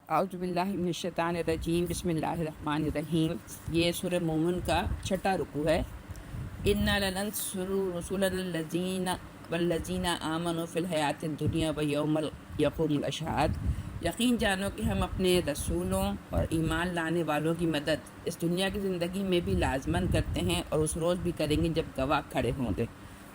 اعوذ باللہ من الشیطان الرجیم، بسم اللہ الرحمن الرحیم۔ یہ سورہ مومن کا چھٹا رکوع ہے۔ انا لننصر رسولنا الذین والذین آمنوا فی الحیات الدنیا ویوم یقوم الاشہاد۔ یقین جانو کہ ہم اپنے رسولوں اور ایمان لانے والوں کی مدد اس دنیا کی زندگی میں بھی لازمن کرتے ہیں اور اس روز بھی کریں گے جب گواہ کھڑے ہوں گے۔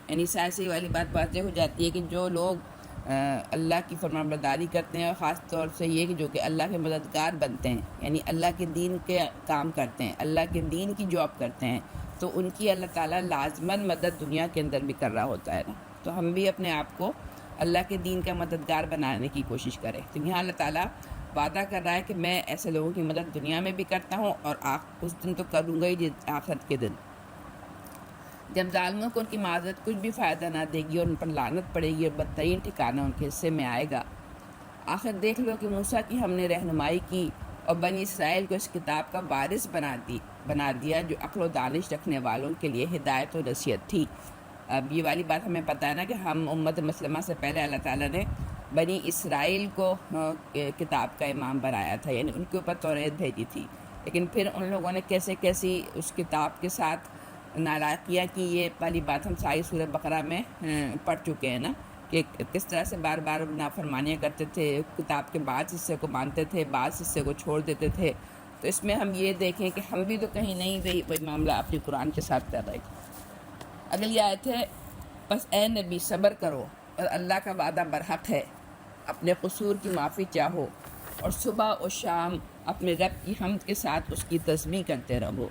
یعنی سائنسی والی بات واضح ہو جاتی ہے کہ جو لوگ اللہ کی فرمانبرداری کرتے ہیں، اور خاص طور سے یہ کہ جو کہ اللہ کے مددگار بنتے ہیں، یعنی اللہ کے دین کے کام کرتے ہیں، اللہ کے دین کی جاب کرتے ہیں، تو ان کی اللہ تعالیٰ لازماً مدد دنیا کے اندر بھی کر رہا ہوتا ہے نا۔ تو ہم بھی اپنے آپ کو اللہ کے دین کا مددگار بنانے کی کوشش کریں۔ تو یہاں اللہ تعالیٰ وعدہ کر رہا ہے کہ میں ایسے لوگوں کی مدد دنیا میں بھی کرتا ہوں، اور اس دن تو کروں گا ہی، آخرت کے دن جب ظالموں کو ان کی معذرت کچھ بھی فائدہ نہ دے گی اور ان پر لعنت پڑے گی اور بدترین ٹھکانہ ان کے حصے میں آئے گا۔ آخر دیکھ لو کہ موسیٰ کی ہم نے رہنمائی کی اور بنی اسرائیل کو اس کتاب کا وارث بنا دیا جو عقل و دانش رکھنے والوں کے لیے ہدایت و نصیحت تھی۔ اب یہ والی بات ہمیں پتہ ہے نا کہ ہم امت مسلمہ سے پہلے اللہ تعالیٰ نے بنی اسرائیل کو کتاب کا امام بنایا تھا، یعنی ان کے اوپر توریت بھیجی تھی، لیکن پھر ان لوگوں نے کیسی اس کتاب کے ساتھ نالائقیاں کی۔ یہ والی بات ہم ساری سورہ بقرہ میں پڑھ چکے ہیں نا، کہ کس طرح سے بار بار نافرمانیاں کرتے تھے، کتاب کے بعض حصے کو مانتے تھے، بعض حصے کو چھوڑ دیتے تھے۔ تو اس میں ہم یہ دیکھیں کہ ہم بھی تو کہیں نہیں وہی معاملہ اپنی قرآن کے ساتھ کر رہے۔ اگلی آیت ہے، بس اے نبی صبر کرو اور اللہ کا وعدہ برحق ہے، اپنے قصور کی معافی چاہو اور صبح و شام اپنے رب کی حمد کے ساتھ اس کی تسبیح کرتے رہو۔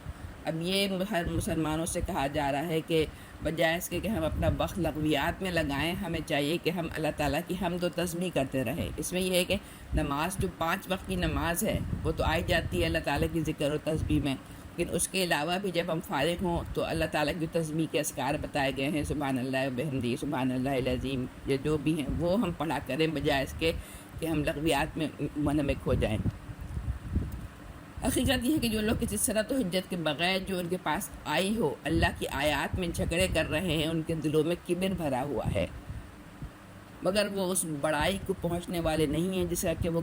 اب یہ ہر مسلمانوں سے کہا جا رہا ہے کہ بجائے اس کے کہ ہم اپنا وقت لغویات میں لگائیں، ہمیں چاہیے کہ ہم اللہ تعالیٰ کی حمد و تسبیح کرتے رہیں۔ اس میں یہ ہے کہ نماز جو 5 وقت کی نماز ہے وہ تو آئی جاتی ہے اللہ تعالیٰ کی ذکر و تسبیح میں، لیکن اس کے علاوہ بھی جب ہم فارغ ہوں تو اللہ تعالیٰ کی تسبیح کے اذکار بتائے گئے ہیں، سبحان اللہ و بحمدہ، سبحان اللہ العظیم، یہ جو بھی ہیں وہ ہم پڑھا کریں، بجائے اس کے کہ ہم لغویات میں منہمک ہو جائیں۔ حقیقت یہ ہے کہ جو لوگ کسی صنعت و حجت کے بغیر جو ان کے پاس آئی ہو اللہ کی آیات میں جھگڑے کر رہے ہیں، ان کے دلوں میں کبر بھرا ہوا ہے، مگر وہ اس بڑائی کو پہنچنے والے نہیں ہیں جس کا کہ وہ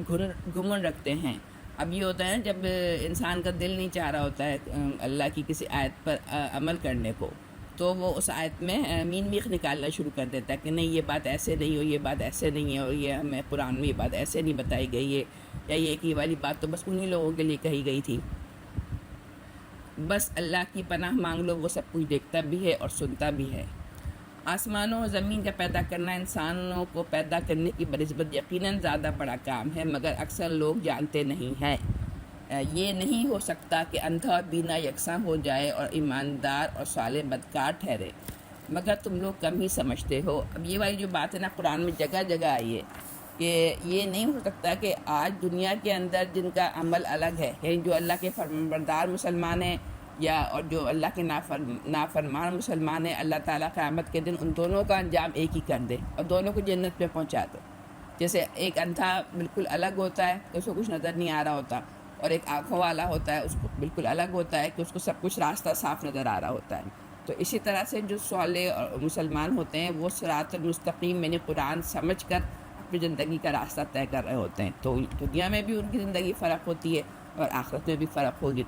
گمن رکھتے ہیں۔ اب یہ ہوتا ہے نا، جب انسان کا دل نہیں چاہ رہا ہوتا ہے اللہ کی کسی آیت پر عمل کرنے کو، تو وہ اس آیت میں مین میخ نکالنا شروع کر دیتا ہے کہ نہیں یہ بات ایسے نہیں ہو، یہ بات ایسے نہیں ہے، اور یہ ہمیں قرآن میں یہ بات ایسے نہیں بتائی گئی ہے، یا یہ کہ یہ والی بات تو بس انہی لوگوں کے لیے کہی گئی تھی۔ بس اللہ کی پناہ مانگ لو، وہ سب کچھ دیکھتا بھی ہے اور سنتا بھی ہے۔ آسمانوں اور زمین کا پیدا کرنا انسانوں کو پیدا کرنے کی بنسبت یقیناً زیادہ بڑا کام ہے، مگر اکثر لوگ جانتے نہیں ہیں۔ یہ نہیں ہو سکتا کہ اندھا اور بینا یکساں ہو جائے اور ایماندار اور صالح بدکار ٹھہرے، مگر تم لوگ کم ہی سمجھتے ہو۔ اب یہ والی جو بات ہے نا قرآن میں جگہ جگہ آئی ہے کہ یہ نہیں ہو سکتا کہ آج دنیا کے اندر جن کا عمل الگ ہے، یعنی جو اللہ کے فرمانبردار مسلمان ہیں یا اور جو اللہ کے نافرمان مسلمان ہیں، اللہ تعالیٰ قیامت کے دن ان دونوں کا انجام ایک ہی کر دے اور دونوں کو جنت میں پہنچا دے۔ جیسے ایک اندھا بالکل الگ ہوتا ہے کہ اس کو کچھ نظر نہیں آ رہا ہوتا، اور ایک آنکھوں والا ہوتا ہے اس کو بالکل الگ ہوتا ہے کہ اس کو سب کچھ راستہ صاف نظر آ رہا ہوتا ہے۔ تو اسی طرح سے جو صالح اور مسلمان ہوتے ہیں وہ صراط المستقیم یعنی قرآن سمجھ کر اپنی زندگی کا راستہ طے کر رہے ہوتے ہیں۔ تو دنیا میں بھی ان کی زندگی فرق ہوتی ہے اور آخرت میں بھی فرق ہوگی۔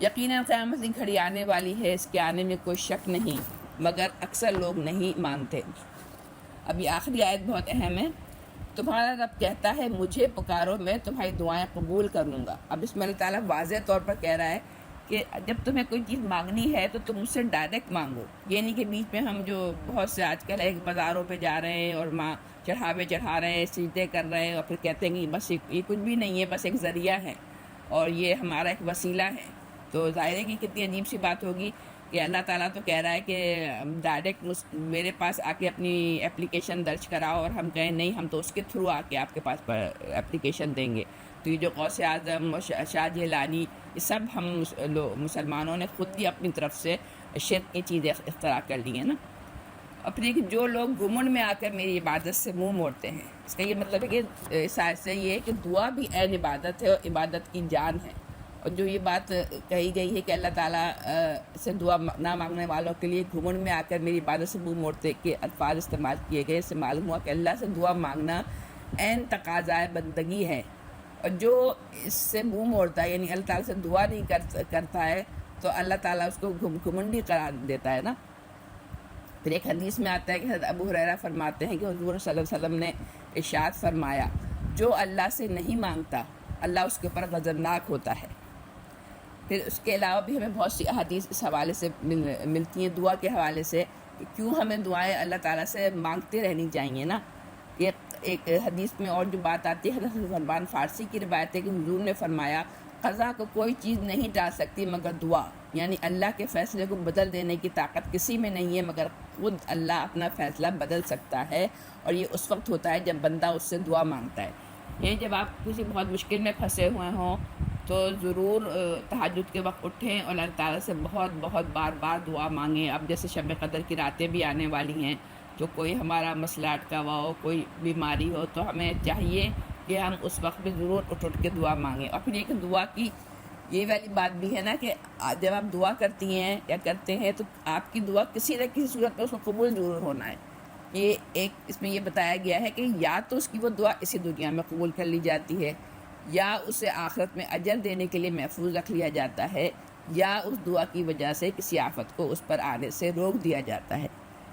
یقیناً قیامت کی گھڑی آنے والی ہے، اس کے آنے میں کوئی شک نہیں، مگر اکثر لوگ نہیں مانتے۔ اب یہ آخری آیت بہت اہم ہے۔ تمہارا رب کہتا ہے مجھے پکارو، میں تمہاری دعائیں قبول کروں گا۔ اب اس میں اللہ تعالیٰ واضح طور پر کہہ رہا ہے کہ جب تمہیں کوئی چیز مانگنی ہے تو تم مجھ سے ڈائریکٹ مانگو، یہ نہیں کہ بیچ میں ہم جو بہت سے آج کل ایک بازاروں پہ جا رہے ہیں اور چڑھاوے چڑھا رہے ہیں، سجدے کر رہے ہیں، اور پھر کہتے ہیں کہ بس یہ کچھ بھی نہیں ہے، بس ایک ذریعہ ہے اور یہ ہمارا ایک وسیلہ ہے۔ تو ظاہر ہے کہ کتنی عجیب سی بات ہوگی کہ اللہ تعالیٰ تو کہہ رہا ہے کہ ڈائریکٹ میرے پاس آ کے اپنی اپلیکیشن درج کراؤ، اور ہم کہیں نہیں ہم تو اس کے تھرو آ کے آپ کے پاس اپلیکیشن دیں گے۔ تو یہ جو غوث اعظم اور شاہ جیلانی، یہ سب ہم مسلمانوں نے خود ہی اپنی طرف سے شرک کی چیزیں اختراع کر لی ہیں نا۔ اپنے جو لوگ گمنڈ میں آ کر میری عبادت سے منہ موڑتے ہیں، اس کا یہ مطلب ہے کہ اس آیت سے یہ ہے کہ دعا بھی عین عبادت ہے اور عبادت کی جان ہے۔ اور جو یہ بات کہی گئی ہے کہ اللہ تعالیٰ سے دعا نہ مانگنے والوں کے لیے گھمنڈ میں آ کر میری عبادت سے منہ موڑتے کے الفاظ استعمال کیے گئے، اس سے معلوم ہوا کہ اللہ سے دعا مانگنا عین تقاضۂ بندگی ہے، اور جو اس سے منہ موڑتا ہے یعنی اللہ تعالیٰ سے دعا نہیں کرتا ہے تو اللہ تعالیٰ اس کو گھمنڈی قرار دیتا ہے نا۔ پھر ایک حدیث میں آتا ہے کہ حضرت ابو ہریرہ فرماتے ہیں کہ حضور صلی اللہ علیہ وسلم نے ارشاد فرمایا جو اللہ سے نہیں مانگتا اللہ اس کے اوپر غضبناک ہوتا ہے۔ پھر اس کے علاوہ بھی ہمیں بہت سی احادیث اس حوالے سے ملتی ہیں دعا کے حوالے سے کہ کیوں ہمیں دعائیں اللہ تعالیٰ سے مانگتے رہنی چاہیے نا۔ ایک حدیث میں اور جو بات آتی ہے حضرت سلمان فارسی کی روایت ہے کہ حضور نے فرمایا قضا کو کوئی چیز نہیں ڈال سکتی مگر دعا، یعنی اللہ کے فیصلے کو بدل دینے کی طاقت کسی میں نہیں ہے مگر خود اللہ اپنا فیصلہ بدل سکتا ہے، اور یہ اس وقت ہوتا ہے جب بندہ اس سے دعا مانگتا ہے۔ یعنی جب آپ کسی بہت مشکل میں پھنسے ہوئے ہوں تو ضرور تہجد کے وقت اٹھیں اور اللہ تعالیٰ سے بہت بہت بار بار دعا مانگیں۔ اب جیسے شب قدر کی راتیں بھی آنے والی ہیں تو کوئی ہمارا مسئلہ اٹکا ہوا ہو، کوئی بیماری ہو، تو ہمیں چاہیے کہ ہم اس وقت بھی ضرور اٹھ کے دعا مانگیں۔ اور پھر ایک دعا کی یہ والی بات بھی ہے نا کہ جب آپ دعا کرتی ہیں یا کرتے ہیں تو آپ کی دعا کسی نہ کسی صورت میں اس کو قبول ضرور ہونا ہے۔ یہ ایک اس میں یہ بتایا گیا ہے کہ یا تو اس کی وہ دعا اسی دنیا میں قبول کر لی جاتی ہے، یا اسے آخرت میں اجر دینے کے لیے محفوظ رکھ لیا جاتا ہے، یا اس دعا کی وجہ سے کسی آفت کو اس پر آنے سے روک دیا جاتا ہے۔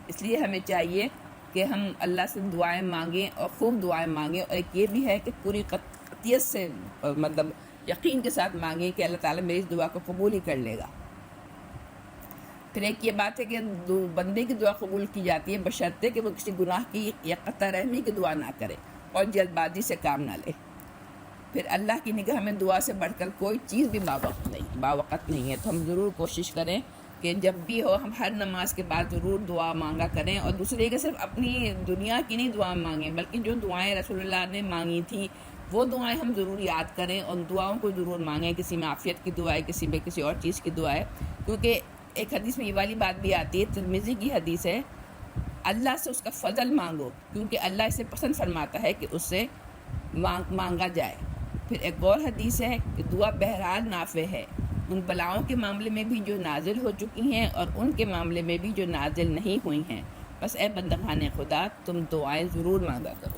اس لیے ہمیں چاہیے کہ ہم اللہ سے دعائیں مانگیں اور خوب دعائیں مانگیں، اور ایک یہ بھی ہے کہ پوری قطعیت سے مطلب یقین کے ساتھ مانگیں کہ اللہ تعالیٰ میری اس دعا کو قبول ہی کر لے گا۔ پھر ایک یہ بات ہے کہ بندے کی دعا قبول کی جاتی ہے بشرطے کہ وہ کسی گناہ کی یا قطع رحمی کی دعا نہ کرے اور جلد بازی سے کام نہ لے۔ پھر اللہ کی نگاہ میں دعا سے بڑھ کر کوئی چیز بھی باوقت نہیں ہے، تو ہم ضرور کوشش کریں کہ جب بھی ہو ہم ہر نماز کے بعد ضرور دعا مانگا کریں، اور دوسرے کہ صرف اپنی دنیا کی نہیں دعا مانگیں بلکہ جو دعائیں رسول اللہ نے مانگی تھیں وہ دعائیں ہم ضرور یاد کریں اور دعاؤں کو ضرور مانگیں، کسی میں عافیت کی دعائیں، کسی میں کسی اور چیز کی دعائیں۔ کیونکہ ایک حدیث میں یہ والی بات بھی آتی ہے، ترمذی کی حدیث ہے، اللہ سے اس کا فضل مانگو کیونکہ اللہ اسے پسند فرماتا ہے کہ اس سے مانگا جائے۔ پھر ایک اور حدیث ہے کہ دعا بہرحال نافع ہے ان بلاؤں کے معاملے میں بھی جو نازل ہو چکی ہیں اور ان کے معاملے میں بھی جو نازل نہیں ہوئی ہیں، بس اے بندگان خدا تم دعائیں ضرور مانگا کرو۔